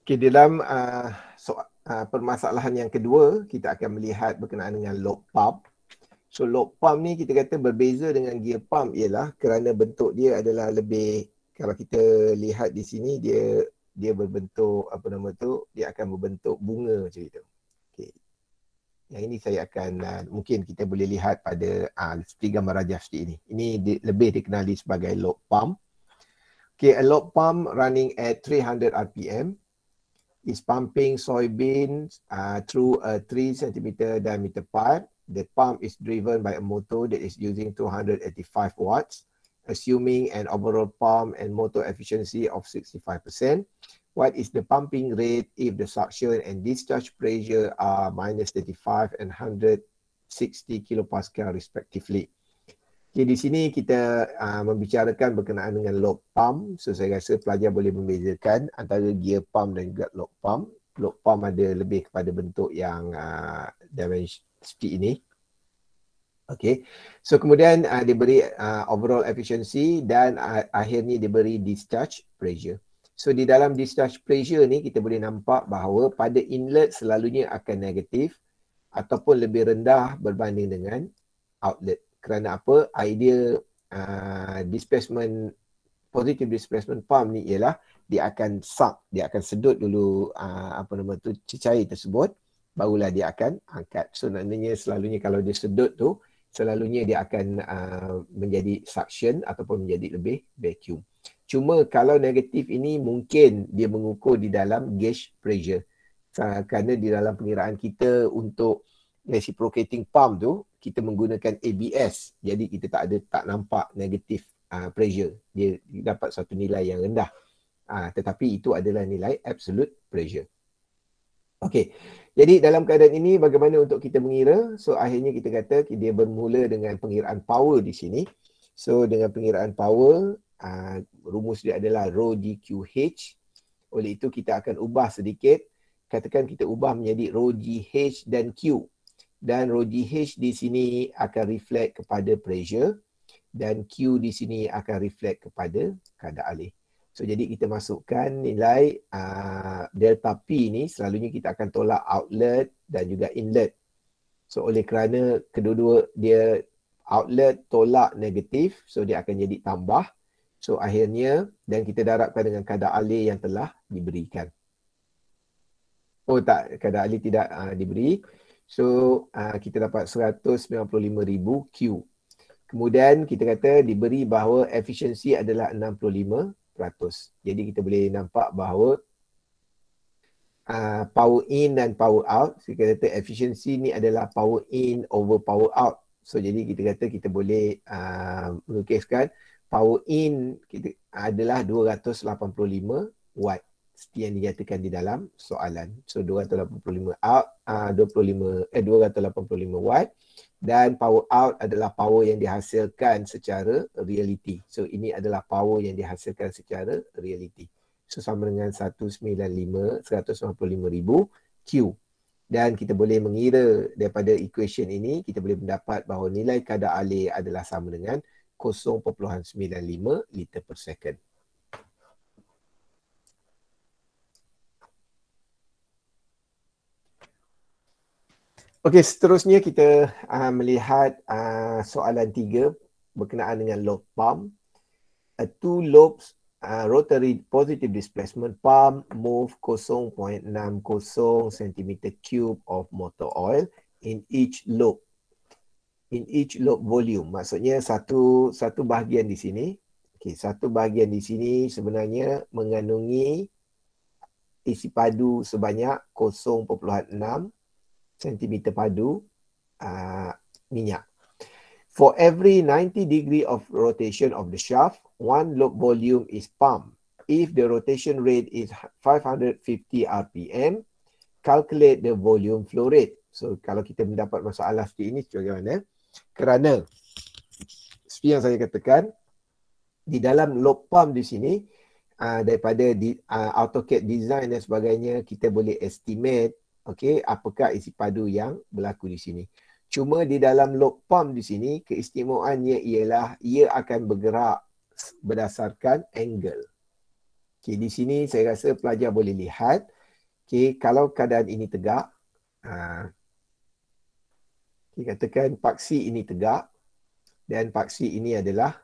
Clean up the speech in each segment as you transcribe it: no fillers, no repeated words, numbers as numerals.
Okay, dalam permasalahan yang kedua, kita akan melihat berkenaan dengan lock pump. So lock pump ni kita kata berbeza dengan gear pump ialah kerana bentuk dia adalah lebih, kalau kita lihat di sini dia berbentuk dia akan berbentuk bunga macam itu. Okay. Yang ini saya akan mungkin kita boleh lihat pada seperti gambar rajah seperti ini. Ini lebih dikenali sebagai lock pump. Okay, a lock pump running at 300 RPM is pumping soybeans through a 3 cm diameter pipe. The pump is driven by a motor that is using 285 watts, assuming an overall pump and motor efficiency of 65%. What is the pumping rate if the suction and discharge pressure are minus 35 and 160 kilopascal respectively? Okay, di sini kita membicarakan berkenaan dengan lock pump. So saya rasa pelajar boleh membezakan antara gear pump dan juga lock pump. Lock pump ada lebih kepada bentuk yang dimensi seperti ini. Okay, so kemudian diberi overall efficiency dan akhirnya diberi discharge pressure. So di dalam discharge pressure ni kita boleh nampak bahawa pada inlet selalunya akan negatif ataupun lebih rendah berbanding dengan outlet. Kerana apa? Idea displacement, positive displacement pump ni ialah dia akan suck, dia akan sedut dulu cecair tersebut, barulah dia akan angkat. So maknanya selalunya kalau dia sedut tu, selalunya dia akan menjadi suction ataupun menjadi lebih vacuum. Cuma kalau negatif ini mungkin dia mengukur di dalam gauge pressure. Kerana di dalam pengiraan kita untuk reciprocating pump tu, kita menggunakan ABS. Jadi kita tak nampak negatif pressure. Dia dapat satu nilai yang rendah. Tetapi itu adalah nilai absolute pressure. Okey. Jadi dalam keadaan ini bagaimana untuk kita mengira? So akhirnya kita kata dia bermula dengan pengiraan power di sini. So dengan pengiraan power, rumus dia adalah rho GQH. Oleh itu kita akan ubah sedikit. Katakan kita ubah menjadi rho GH dan Q. Dan rho GH di sini akan reflect kepada pressure dan Q di sini akan reflect kepada kadar alih. So jadi kita masukkan nilai delta P ni, selalunya kita akan tolak outlet dan juga inlet. So oleh kerana kedua-dua dia outlet tolak negatif, so dia akan jadi tambah. So akhirnya, dan kita darabkan dengan kadar alih yang telah diberikan. Oh tak, kadar alih tidak diberi. So kita dapat 195,000 Q. Kemudian kita kata diberi bahawa efisiensi adalah 65%. Jadi kita boleh nampak bahawa power in dan power out. So, kita kata efisiensi ni adalah power in over power out. So jadi kita kata kita boleh melukiskan power in kita adalah 285 watt. Seperti yang dinyatakan di dalam soalan. So 285 watt dan power out adalah power yang dihasilkan secara reality. So ini adalah power yang dihasilkan secara reality. So sama dengan 195,000 Q. Dan kita boleh mengira daripada equation ini, kita boleh mendapat bahawa nilai kadar alih adalah sama dengan 0.95 liter per second. Okey, seterusnya kita melihat soalan 3 berkenaan dengan lock pump. A two lobes rotary positive displacement pump move 0.60 cm3 of motor oil in each lobe. In each lobe volume. Maksudnya satu bahagian di sini. Okey, satu bahagian di sini sebenarnya mengandungi isi padu sebanyak 0.6 cm padu minyak. For every 90 degree of rotation of the shaft, one lobe volume is pumped. If the rotation rate is 550 RPM, calculate the volume flow rate. So kalau kita mendapat masalah seperti ini, bagaimana? Kerana seperti yang saya katakan, di dalam lobe pump di sini, daripada AutoCAD design dan sebagainya, kita boleh estimate apakah isi padu yang berlaku di sini. Cuma di dalam lobe pump di sini, keistimewaannya ialah ia akan bergerak berdasarkan angle. Di sini saya rasa pelajar boleh lihat Okay, kalau keadaan ini tegak, kita katakan paksi ini tegak dan paksi ini adalah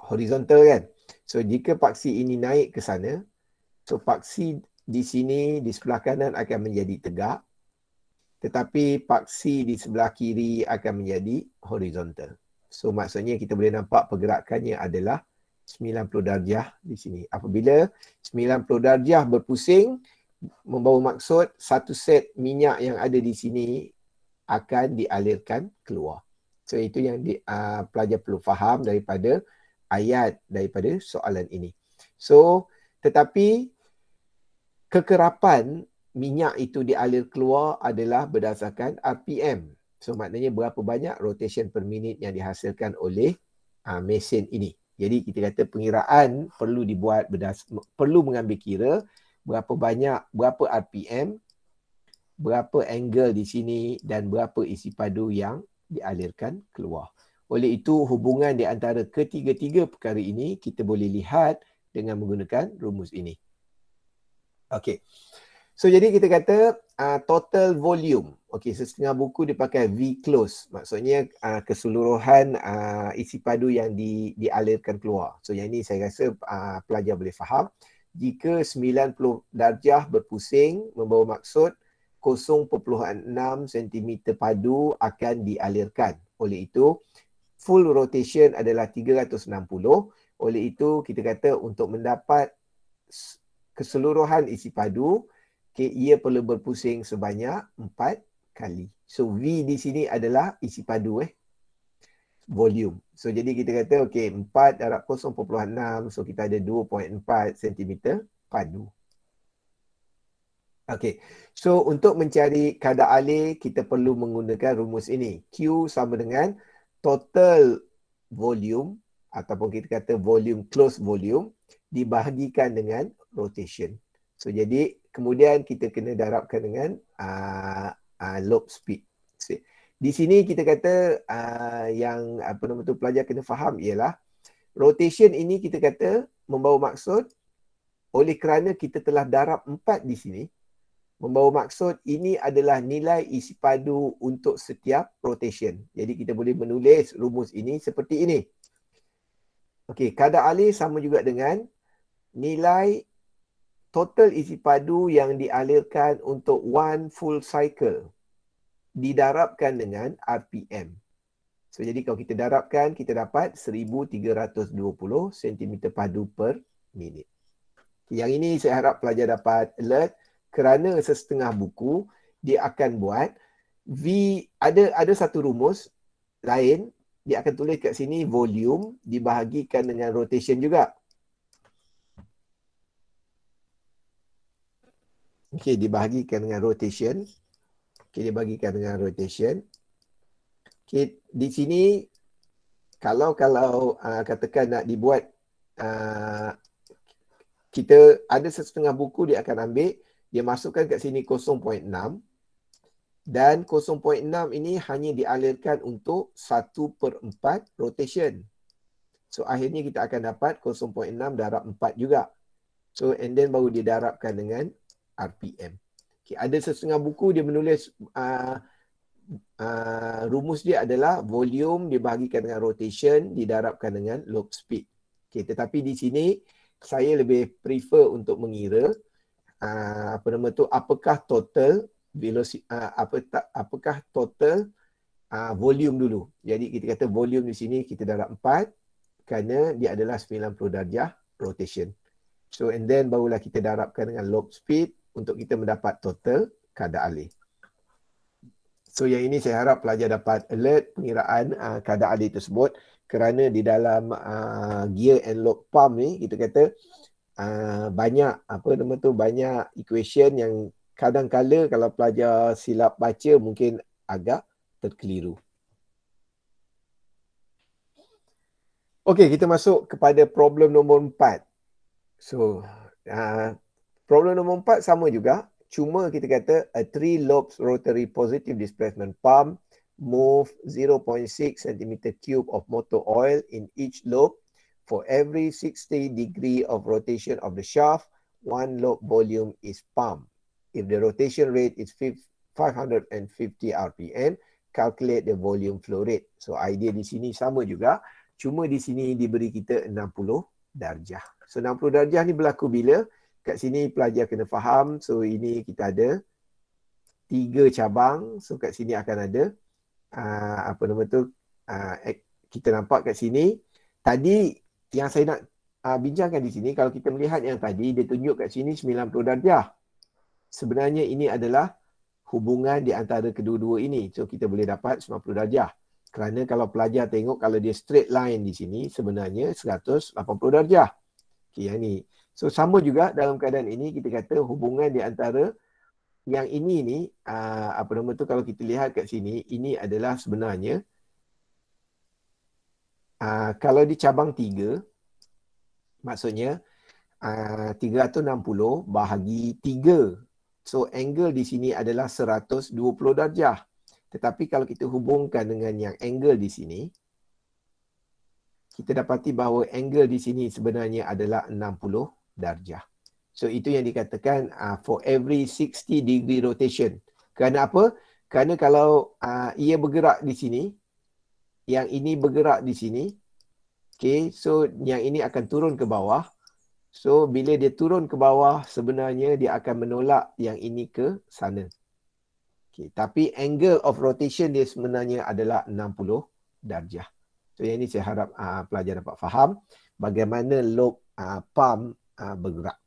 horizontal kan. So jika paksi ini naik ke sana, so paksi di sini di sebelah kanan akan menjadi tegak, tetapi paksi di sebelah kiri akan menjadi horizontal. So maksudnya kita boleh nampak pergerakannya adalah 90 darjah di sini. Apabila 90 darjah berpusing, membawa maksud satu set minyak yang ada di sini akan dialirkan keluar. So itu yang pelajar perlu faham daripada ayat daripada soalan ini. So tetapi kekerapan minyak itu dialir keluar adalah berdasarkan RPM. So maknanya berapa banyak rotation per minit yang dihasilkan oleh mesin ini. Jadi kita kata pengiraan perlu dibuat perlu mengambil kira berapa banyak, berapa RPM, berapa angle di sini dan berapa isi padu yang dialirkan keluar. Oleh itu hubungan di antara ketiga-tiga perkara ini kita boleh lihat dengan menggunakan rumus ini. Okey. So jadi kita kata total volume. Okey, setengah buku dipakai V close. Maksudnya keseluruhan isi padu yang dialirkan keluar. So yang ini saya rasa pelajar boleh faham. Jika 90 darjah berpusing membawa maksud 0.6 cm padu akan dialirkan. Oleh itu full rotation adalah 360. Oleh itu kita kata untuk mendapat keseluruhan isi padu, okay, ia perlu berpusing sebanyak 4 kali. So V di sini adalah isi padu volume. So jadi kita kata okey 4 darab 0.6, so kita ada 2.4 cm padu. Okey. So untuk mencari kadar alir kita perlu menggunakan rumus ini. Q sama dengan total volume ataupun kita kata volume closed volume dibahagikan dengan rotation. So jadi kemudian kita kena darabkan dengan loop speed. Di sini kita kata yang pelajar kena faham ialah rotation ini kita kata membawa maksud oleh kerana kita telah darab 4 di sini, membawa maksud ini adalah nilai isi padu untuk setiap rotation. Jadi kita boleh menulis rumus ini seperti ini. Okey, kadar alir sama juga dengan nilai total isi padu yang dialirkan untuk one full cycle didarabkan dengan RPM. So jadi kalau kita darabkan kita dapat 1320 cm padu per minit. Yang ini saya harap pelajar dapat alert kerana sesetengah buku dia akan buat ada satu rumus lain, dia akan tulis kat sini volume dibahagikan dengan rotation juga. Okey, dibahagikan dengan rotation. Okey, dibahagikan dengan rotation. Okey, di sini kalau katakan nak dibuat kita ada setengah buku dia akan ambil, dia masukkan kat sini 0.6 dan 0.6 ini hanya dialirkan untuk 1/4 rotation. So akhirnya kita akan dapat 0.6 darab 4 juga. So and then baru didarabkan dengan RPM. Okay, ada setengah buku dia menulis rumus dia adalah volume dibahagikan dengan rotation didarabkan dengan loop speed. Okay, tetapi di sini saya lebih prefer untuk mengira apakah total velocity, apakah total volume dulu. Jadi kita kata volume di sini kita darab 4 kerana dia adalah 90 darjah rotation. So and then barulah kita darabkan dengan loop speed untuk kita mendapat total kadar alir. So yang ini saya harap pelajar dapat alert pengiraan kadar alir tersebut kerana di dalam gear and lock pump ni kita kata banyak banyak equation yang kadang-kala kalau pelajar silap baca mungkin agak terkeliru. Okey, kita masuk kepada problem nombor 4. So problem nombor 4 sama juga, cuma kita kata a 3 lobes rotary positive displacement pump move 0.6 cm3 of motor oil in each lobe. For every 60 degree of rotation of the shaft, 1 lobe volume is pumped. If the rotation rate is 550 RPM, calculate the volume flow rate. So idea di sini sama juga, cuma di sini diberi kita 60 darjah. So 60 darjah ni berlaku bila? Kat sini pelajar kena faham. So ini kita ada 3 cabang. So kat sini akan ada apa nama tu, kita nampak kat sini. Tadi yang saya nak bincangkan di sini, kalau kita melihat yang tadi, dia tunjuk kat sini 90 darjah. Sebenarnya ini adalah hubungan di antara kedua-dua ini. So kita boleh dapat 90 darjah. Kerana kalau pelajar tengok, kalau dia straight line di sini, sebenarnya 180 darjah. Okay, yang ni. So sama juga dalam keadaan ini, kita kata hubungan di antara yang ini ni, apa nama tu, kalau kita lihat kat sini, ini adalah sebenarnya, kalau di cabang 3, maksudnya 360 bahagi 3. So angle di sini adalah 120 darjah. Tetapi kalau kita hubungkan dengan yang angle di sini, kita dapati bahawa angle di sini sebenarnya adalah 60 darjah. So itu yang dikatakan for every 60 degree rotation. Kerana apa? Kerana kalau ia bergerak di sini, yang ini bergerak di sini, okay, so yang ini akan turun ke bawah. So bila dia turun ke bawah, sebenarnya dia akan menolak yang ini ke sana. Okay, tapi angle of rotation dia sebenarnya adalah 60 darjah. So yang ini saya harap pelajar dapat faham bagaimana lobe pump bergerak.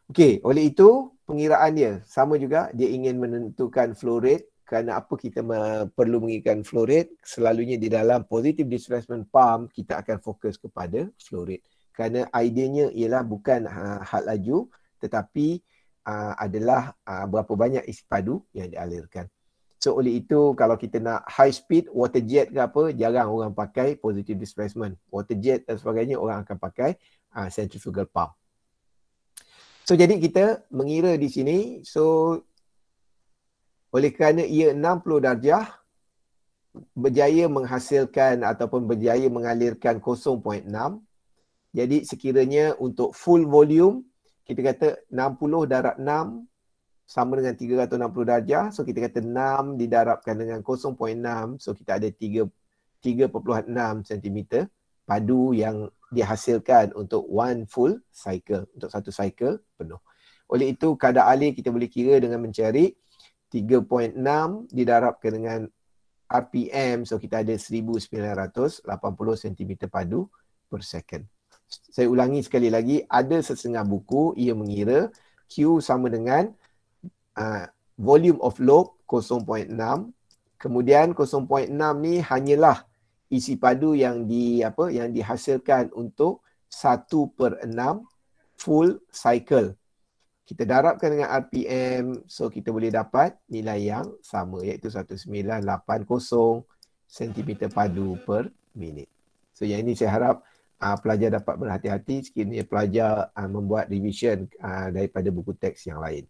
Okey, oleh itu pengiraan dia sama juga, dia ingin menentukan flow rate. Kerana apa kita perlu mengirakan flow rate? Selalunya di dalam positive displacement pump kita akan fokus kepada flow rate. Kerana idenya ialah bukan had laju, tetapi adalah berapa banyak isi padu yang dialirkan. So oleh itu kalau kita nak high speed water jet ke apa, jarang orang pakai positive displacement. Water jet dan sebagainya orang akan pakai centrifugal pump. So jadi kita mengira di sini, so oleh kerana ia 60 darjah, berjaya menghasilkan ataupun berjaya mengalirkan 0.6. Jadi sekiranya untuk full volume, kita kata 60 darab 6 sama dengan 360 darjah. So kita kata 6 didarabkan dengan 0.6. So kita ada 3.6 cm padu yang dihasilkan untuk one full cycle, untuk satu cycle penuh. Oleh itu kadar alir kita boleh kira dengan mencari 3.6 didarabkan dengan RPM. So kita ada 1980 cm padu per second. Saya ulangi sekali lagi, ada setengah buku ia mengira Q sama dengan volume of lobe 0.6. Kemudian 0.6 ni hanyalah isi padu yang dihasilkan untuk 1/6 full cycle. Kita darabkan dengan RPM, so kita boleh dapat nilai yang sama, iaitu 1980 cm padu per minit. So yang ini saya harap pelajar dapat berhati-hati sekiranya pelajar membuat revision daripada buku teks yang lain.